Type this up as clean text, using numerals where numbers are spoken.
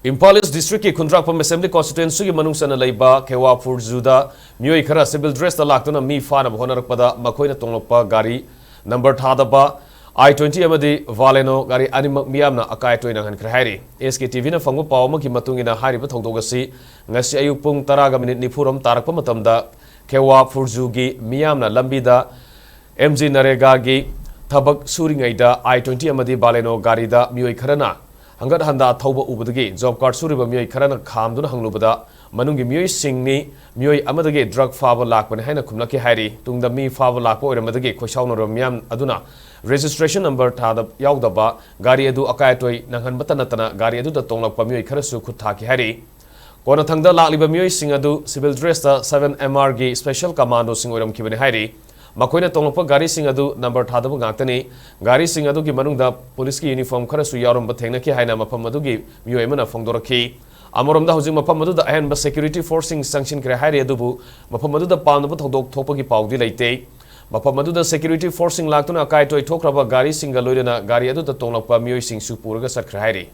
Imphal district ki Khundrakpam assembly constituency ki manung sana laiba Kewa Furjuda mioi khara civil dress da laktuna mi Phanaba honarakpada makoina tonglokpa gari number thadaba I-20 amadi Valeno gari animak Meeyam na akai toina han khrairi SKTV na fangu pawma ki matungina hariba thongdogasi ngasi ayuk pung 10:04 tarakpa matamda Kewa Furjugi Meeyam na lambida MG Narega gi thabak suringaida I-20 amadi Valeno gari da mioi kharana Hangat handa thauba ubadagi job card suriba mioi kharana khamduna hanglubada manungi mioi singni mioi amadagi drug fava lakpane haina khumlaki hairi tungda mi fava lakpa oiramadagi khoisauna Meeyam aduna registration number thada yaudaba gari adu akai toy nanghan batanatana gari adu da tonglakpa mioi kharasu khuthaki hairi kona thangda lakliba mioi sing adu civil dress da 7MR gi special commando sing oiram kibane hairi makoina tonglakpa gari sing adu number thadaba ngaktani gari sing adu gi manungda police ki uniform kharasu yarum bathengna ki haina mafam adu gi mioi mana phongdorakhi amoromda hojing mafam adu da ahen security forcing sanction kre hairi adubu mafam adu da palnaba thodok thopagi paudi leite mafam adu da security forcing laktuna akai toy thokraba gari singa loirena gari adu da tonglakpa mioi sing su puraga sakhra hairi